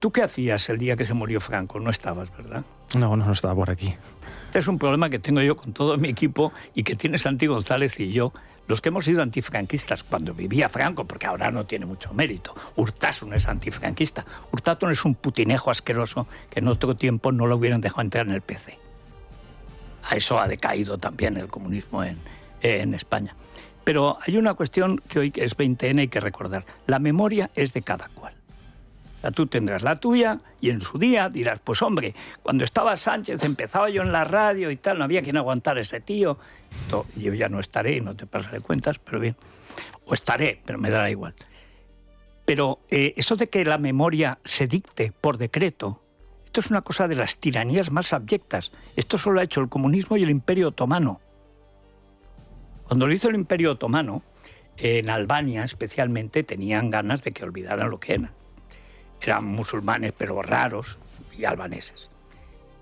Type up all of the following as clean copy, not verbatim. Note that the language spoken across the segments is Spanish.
¿Tú qué hacías el día que se murió Franco? No estabas, ¿verdad? No estaba por aquí. Este es un problema que tengo yo con todo mi equipo y que tiene Santi González y yo, los que hemos sido antifranquistas cuando vivía Franco, porque ahora no tiene mucho mérito. Urtasun es antifranquista. Urtasun es un putinejo asqueroso que en otro tiempo no lo hubieran dejado entrar en el PC. A eso ha decaído también el comunismo en España. Pero hay una cuestión que hoy es 20N hay que recordar. La memoria es de cada cual. O sea, tú tendrás la tuya y en su día dirás, pues hombre, cuando estaba Sánchez empezaba yo en la radio y tal, no había quien aguantar a ese tío. Yo ya no estaré y no te pasaré cuentas, pero bien. O estaré, pero me dará igual. Pero eso de que la memoria se dicte por decreto, esto es una cosa de las tiranías más abyectas. Esto solo ha hecho el comunismo y el Imperio Otomano. Cuando lo hizo el Imperio Otomano, en Albania especialmente, tenían ganas de que olvidaran lo que eran. Eran musulmanes, pero raros, y albaneses.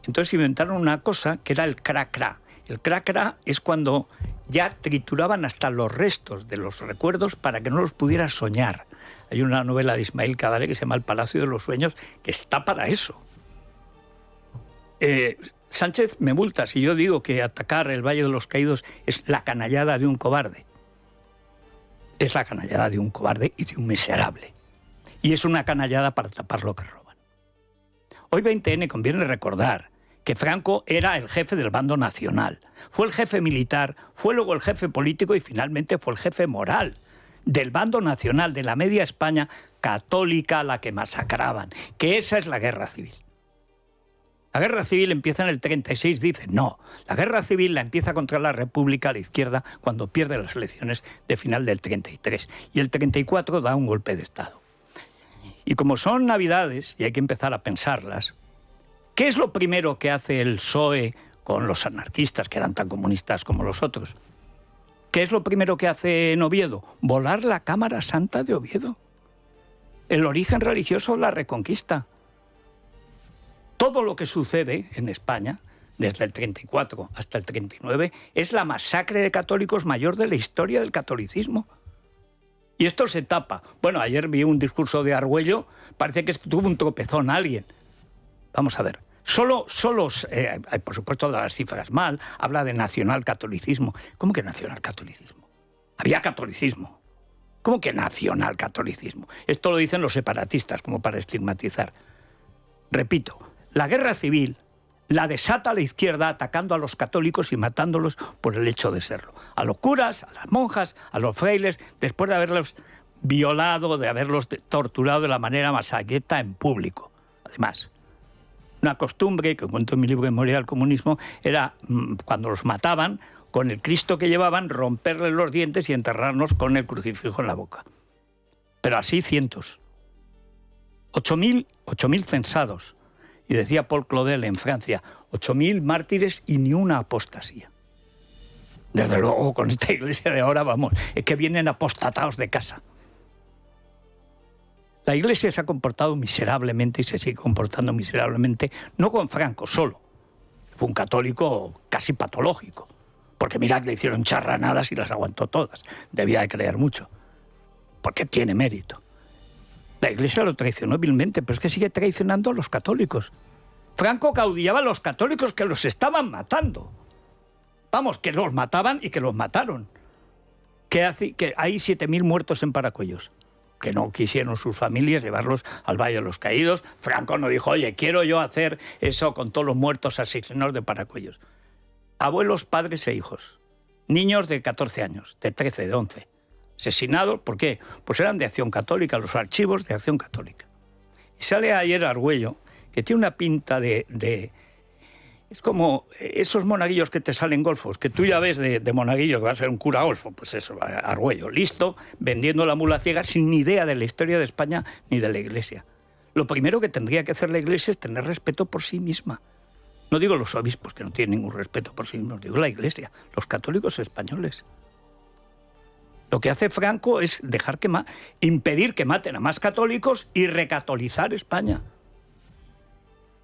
Entonces inventaron una cosa que era el kra-kra. El kra-kra es cuando ya trituraban hasta los restos de los recuerdos para que no los pudieras soñar. Hay una novela de Ismail Kadare que se llama El Palacio de los Sueños, que está para eso. Sánchez me multa si yo digo que atacar el Valle de los Caídos es la canallada de un cobarde. Es la canallada de un cobarde y de un miserable. Y es una canallada para tapar lo que roban. Hoy 20N conviene recordar que Franco era el jefe del bando nacional. Fue el jefe militar, fue luego el jefe político y finalmente fue el jefe moral del bando nacional, de la media España católica a la que masacraban. Que esa es la guerra civil. La guerra civil empieza en el 36, dicen. No, la guerra civil la empieza contra la República, la izquierda, cuando pierde las elecciones de final del 33. Y el 34 da un golpe de Estado. Y como son Navidades, y hay que empezar a pensarlas, ¿qué es lo primero que hace el PSOE con los anarquistas, que eran tan comunistas como los otros? ¿Qué es lo primero que hace en Oviedo? Volar la Cámara Santa de Oviedo. El origen religioso de la Reconquista. Todo lo que sucede en España, desde el 34 hasta el 39, es la masacre de católicos mayor de la historia del catolicismo. Y esto se tapa. Bueno, ayer vi un discurso de Argüello, parece que tuvo un tropezón a alguien. Vamos a ver. Solo por supuesto, las cifras mal, habla de nacionalcatolicismo. ¿Cómo que nacionalcatolicismo? Había catolicismo. ¿Cómo que nacionalcatolicismo? Esto lo dicen los separatistas, como para estigmatizar. Repito, la guerra civil la desata la izquierda atacando a los católicos y matándolos por el hecho de serlo. A los curas, a las monjas, a los frailes, después de haberlos violado, de haberlos torturado de la manera más sangrienta en público. Además, una costumbre que cuento en mi libro Memoria del Comunismo era, cuando los mataban, con el Cristo que llevaban, romperles los dientes y enterrarnos con el crucifijo en la boca. Pero así cientos. 8.000 censados. Y decía Paul Claudel en Francia, 8.000 mártires y ni una apostasía. Desde luego, con esta iglesia de ahora, vamos, es que vienen apostatados de casa. La iglesia se ha comportado miserablemente y se sigue comportando miserablemente, no con Franco solo. Fue un católico casi patológico, porque mira que le hicieron charranadas y las aguantó todas. Debía de creer mucho, porque tiene mérito. La Iglesia lo traicionó vilmente, pero es que sigue traicionando a los católicos. Franco caudillaba a los católicos que los estaban matando. Vamos, que los mataban y que los mataron. Que hay 7.000 muertos en Paracuellos, que no quisieron sus familias llevarlos al Valle de los Caídos. Franco no dijo, oye, quiero yo hacer eso con todos los muertos asesinados de Paracuellos. Abuelos, padres e hijos. Niños de 14 años, de 13, de 11. Asesinados, ¿por qué? Pues eran de Acción Católica, los archivos de Acción Católica. Y sale ayer Argüello, que tiene una pinta de es como esos monaguillos que te salen golfos, que tú ya ves de monaguillo que va a ser un cura golfo, pues eso, Argüello, listo, vendiendo la mula ciega sin ni idea de la historia de España ni de la Iglesia. Lo primero que tendría que hacer la Iglesia es tener respeto por sí misma. No digo los obispos, que no tienen ningún respeto por sí mismos, digo la Iglesia, los católicos españoles. Lo que hace Franco es impedir que maten a más católicos y recatolizar España.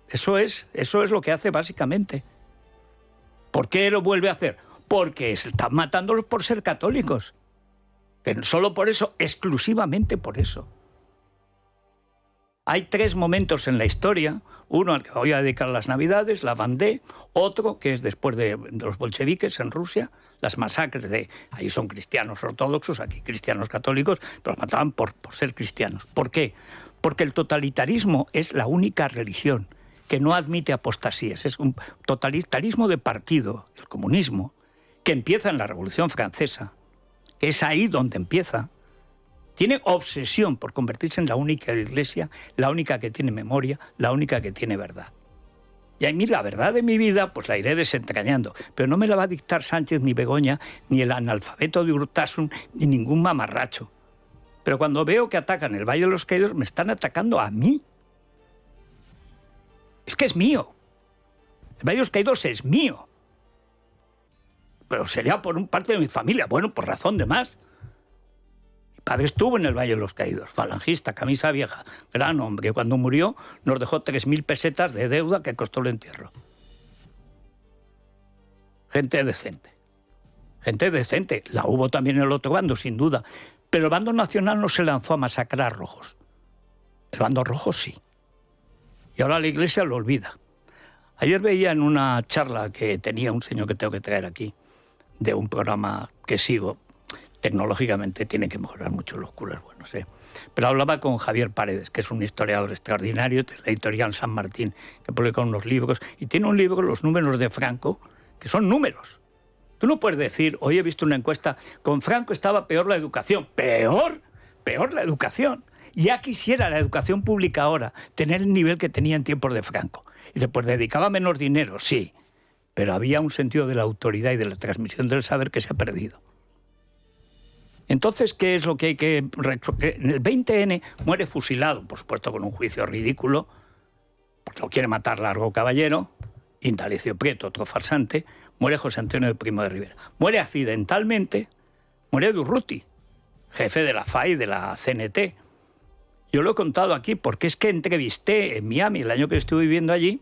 Eso es lo que hace básicamente. ¿Por qué lo vuelve a hacer? Porque están matándolos por ser católicos. Pero solo por eso, exclusivamente por eso. Hay 3 momentos en la historia, uno al que voy a dedicar las Navidades, la Vendée, otro que es después de los bolcheviques en Rusia, las masacres de... Ahí son cristianos ortodoxos, aquí cristianos católicos, pero los mataban por ser cristianos. ¿Por qué? Porque el totalitarismo es la única religión que no admite apostasías. Es un totalitarismo de partido, el comunismo, que empieza en la Revolución Francesa, que es ahí donde empieza. Tiene obsesión por convertirse en la única iglesia, la única que tiene memoria, la única que tiene verdad. Y a mí la verdad de mi vida pues la iré desentrañando, pero no me la va a dictar Sánchez ni Begoña, ni el analfabeto de Urtasun, ni ningún mamarracho. Pero cuando veo que atacan el Valle de los Caídos, me están atacando a mí. Es que es mío. El Valle de los Caídos es mío. Pero sería por parte de mi familia. Bueno, por razón de más. Mi padre estuvo en el Valle de los Caídos, falangista, camisa vieja, gran hombre. Cuando murió nos dejó 3.000 pesetas de deuda que costó el entierro. Gente decente. Gente decente. La hubo también en el otro bando, sin duda. Pero el bando nacional no se lanzó a masacrar a rojos. El bando rojo sí. Y ahora la Iglesia lo olvida. Ayer veía en una charla que tenía un señor que tengo que traer aquí, de un programa que sigo, tecnológicamente tiene que mejorar mucho los curas buenos, pero hablaba con Javier Paredes, que es un historiador extraordinario de la editorial San Martín, que publica unos libros, y tiene un libro, Los números de Franco, que son números. Tú no puedes decir, hoy he visto una encuesta, con Franco estaba peor la educación. ¡Peor! Peor la educación. Ya quisiera la educación pública ahora tener el nivel que tenía en tiempos de Franco. Y después dedicaba menos dinero, sí, pero había un sentido de la autoridad y de la transmisión del saber que se ha perdido. Entonces, ¿qué es lo que hay que...? En el 20N muere fusilado, por supuesto con un juicio ridículo, porque lo quiere matar Largo Caballero, Indalecio Prieto, otro farsante, muere José Antonio de Primo de Rivera. Muere accidentalmente, muere Durruti, jefe de la FAI, de la CNT. Yo lo he contado aquí porque es que entrevisté en Miami, el año que estuve viviendo allí,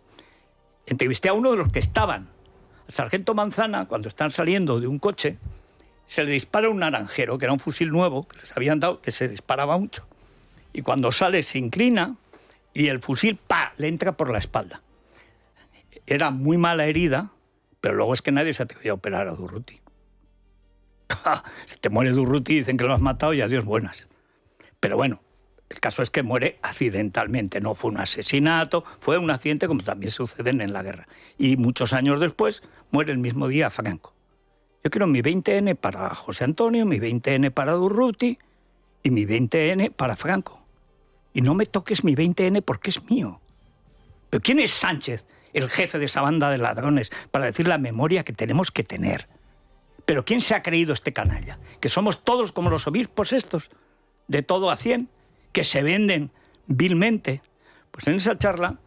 entrevisté a uno de los que estaban. Al sargento Manzana, cuando están saliendo de un coche, se le dispara un naranjero, que era un fusil nuevo, que les habían dado, que se disparaba mucho. Y cuando sale se inclina y el fusil, ¡pa!, le entra por la espalda. Era muy mala herida, pero luego es que nadie se atrevió a operar a Durruti. Si te muere Durruti dicen que lo has matado y adiós buenas. Pero bueno, el caso es que muere accidentalmente, no fue un asesinato, fue un accidente como también suceden en la guerra. Y muchos años después muere el mismo día Franco. Yo quiero mi 20N para José Antonio, mi 20N para Durruti y mi 20N para Franco. Y no me toques mi 20N porque es mío. ¿Pero quién es Sánchez, el jefe de esa banda de ladrones, para decir la memoria que tenemos que tener? ¿Pero quién se ha creído este canalla? ¿Que somos todos como los obispos estos, de todo a 100, que se venden vilmente? Pues en esa charla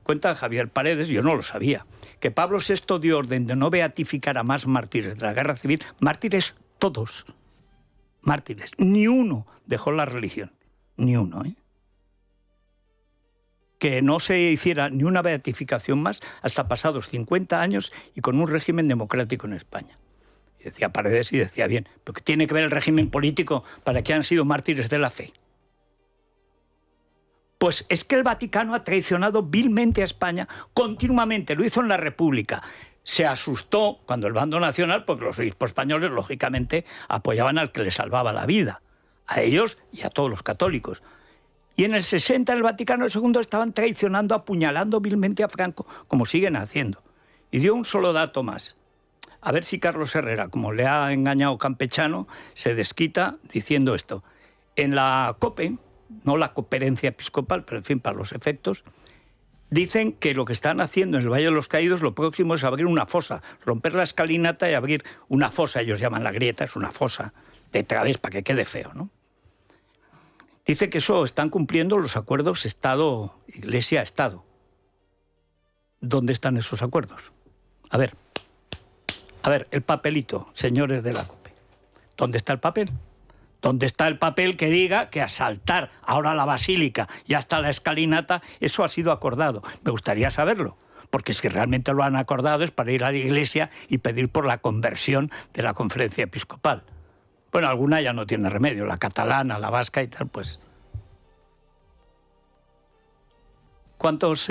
cuenta Javier Paredes, yo no lo sabía, que Pablo VI dio orden de no beatificar a más mártires de la guerra civil, mártires todos, mártires, ni uno dejó la religión, ni uno, que no se hiciera ni una beatificación más hasta pasados 50 años y con un régimen democrático en España. Y decía Paredes y decía bien, ¿pero qué tiene que ver el régimen político para que han sido mártires de la fe? Pues es que el Vaticano ha traicionado vilmente a España continuamente, lo hizo en la República. Se asustó cuando el bando nacional, porque los obispos españoles, lógicamente, apoyaban al que les salvaba la vida, a ellos y a todos los católicos. Y en el 60 el Vaticano II estaban traicionando, apuñalando vilmente a Franco, como siguen haciendo. Y dio un solo dato más. A ver si Carlos Herrera, como le ha engañado Campechano, se desquita diciendo esto. En la COPE, no la Conferencia Episcopal, pero en fin, para los efectos, dicen que lo que están haciendo en el Valle de los Caídos, lo próximo es abrir una fosa, romper la escalinata y abrir una fosa, ellos llaman la grieta, es una fosa de través para que quede feo, ¿no? Dice que eso están cumpliendo los acuerdos Estado, Iglesia, Estado. ¿Dónde están esos acuerdos? A ver, el papelito, señores de la COPE. ¿Dónde está el papel? ¿Dónde está el papel que diga que asaltar ahora la basílica y hasta la escalinata, eso ha sido acordado? Me gustaría saberlo, porque si realmente lo han acordado es para ir a la iglesia y pedir por la conversión de la Conferencia Episcopal. Bueno, alguna ya no tiene remedio, la catalana, la vasca y tal, pues. ¿Cuántos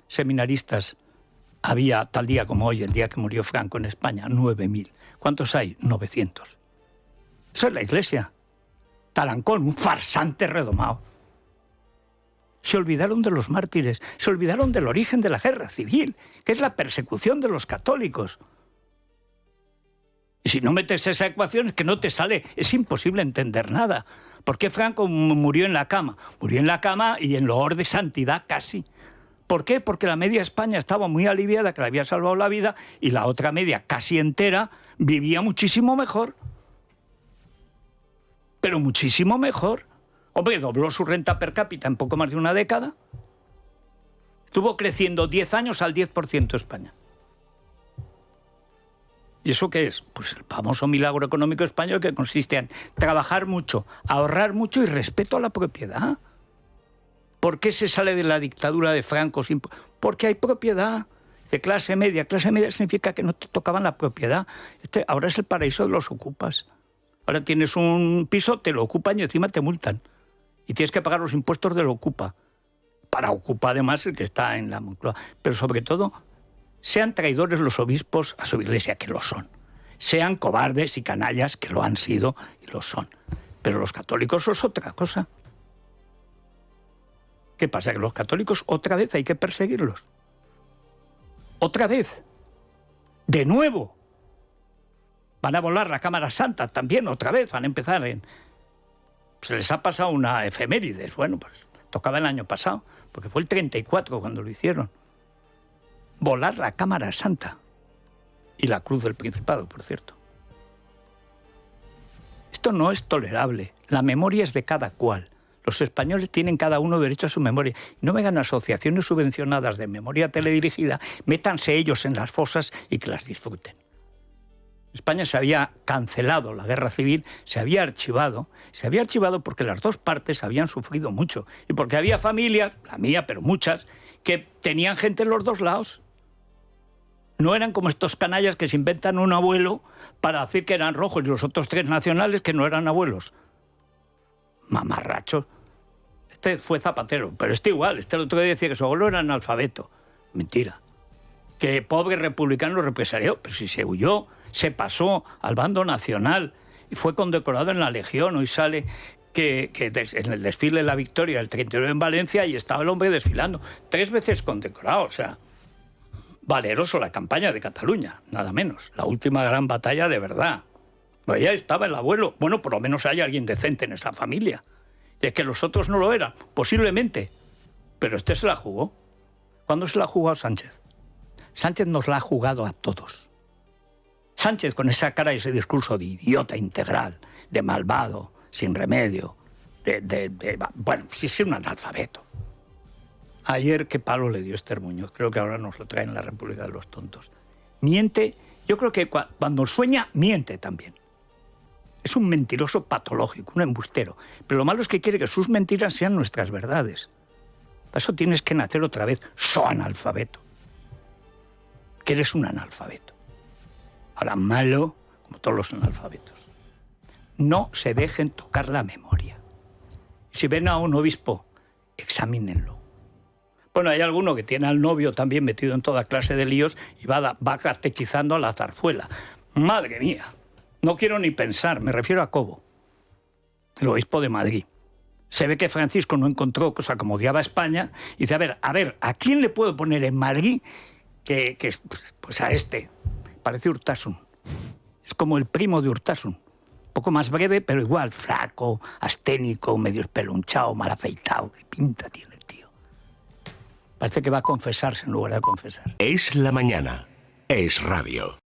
seminaristas había tal día como hoy, el día que murió Franco en España? 9.000. ¿Cuántos hay? 900. Eso es la Iglesia. Tarancón, un farsante redomado. Se olvidaron de los mártires, se olvidaron del origen de la guerra civil, que es la persecución de los católicos. Y si no metes esa ecuación es que no te sale, es imposible entender nada. ¿Por qué Franco murió en la cama? Murió en la cama y en loor de santidad casi. ¿Por qué? Porque la media España estaba muy aliviada, que le había salvado la vida, y la otra media, casi entera, vivía muchísimo mejor. Pero muchísimo mejor. Hombre, dobló su renta per cápita en poco más de una década. Estuvo creciendo 10 años al 10% España. ¿Y eso qué es? Pues el famoso milagro económico español, que consiste en trabajar mucho, ahorrar mucho y respeto a la propiedad. ¿Por qué se sale de la dictadura de Franco? Porque hay propiedad. De clase media. Clase media significa que no te tocaban la propiedad. Ahora es el paraíso de los ocupas. Ahora tienes un piso, te lo ocupan y encima te multan. Y tienes que pagar los impuestos del ocupa. Para ocupa además el que está en la Moncloa. Pero sobre todo, sean traidores los obispos a su iglesia, que lo son. Sean cobardes y canallas, que lo han sido y lo son. Pero los católicos es otra cosa. ¿Qué pasa? Que los católicos otra vez hay que perseguirlos. Otra vez. De nuevo. Van a volar la Cámara Santa también otra vez. Van a empezar en... Se les ha pasado una efemérides. Bueno, pues tocaba el año pasado, porque fue el 34 cuando lo hicieron. Volar la Cámara Santa. Y la Cruz del Principado, por cierto. Esto no es tolerable. La memoria es de cada cual. Los españoles tienen cada uno derecho a su memoria. No vengan asociaciones subvencionadas de memoria teledirigida, métanse ellos en las fosas y que las disfruten. España se había cancelado la guerra civil, se había archivado porque las dos partes habían sufrido mucho y porque había familias, la mía, pero muchas, que tenían gente en los dos lados. No eran como estos canallas que se inventan un abuelo para decir que eran rojos y los otros 3 nacionales que no eran abuelos. Mamarrachos. Este fue Zapatero, pero este igual. Este el otro día decía que su abuelo era analfabeto. Mentira. Que pobre republicano represalió, pero si se huyó, se pasó al bando nacional y fue condecorado en la Legión. Hoy sale que en el desfile de la Victoria del 39 en Valencia y estaba el hombre desfilando. 3 veces condecorado, o sea, valeroso la campaña de Cataluña, nada menos. La última gran batalla de verdad. Pues ya estaba el abuelo. Bueno, por lo menos hay alguien decente en esa familia. Y es que los otros no lo eran, posiblemente. Pero este se la jugó. ¿Cuándo se la ha jugado Sánchez? Sánchez nos la ha jugado a todos. Sánchez con esa cara y ese discurso de idiota integral, de malvado, sin remedio, bueno, sí es un analfabeto. Ayer qué palo le dio Esther Muñoz, creo que ahora nos lo trae en la República de los Tontos. Miente, yo creo que cuando sueña, miente también. Es un mentiroso patológico, un embustero. Pero lo malo es que quiere que sus mentiras sean nuestras verdades. Para eso tienes que nacer otra vez, analfabeto. Que eres un analfabeto. Ahora, malo, como todos los analfabetos. No se dejen tocar la memoria. Si ven a un obispo, examínenlo. Bueno, hay alguno que tiene al novio también metido en toda clase de líos y va catequizando a la zarzuela. ¡Madre mía! No quiero ni pensar, me refiero a Cobo, el obispo de Madrid. Se ve que Francisco no encontró cosa como odiaba a España y dice, a ver, ¿a quién le puedo poner en Madrid que pues a este? Parece Urtasun. Es como el primo de Urtasun. Un poco más breve, pero igual, flaco, asténico, medio espelunchado, mal afeitado. ¿Qué pinta tiene el tío? Parece que va a confesarse en lugar de confesar. Es la mañana. Es radio.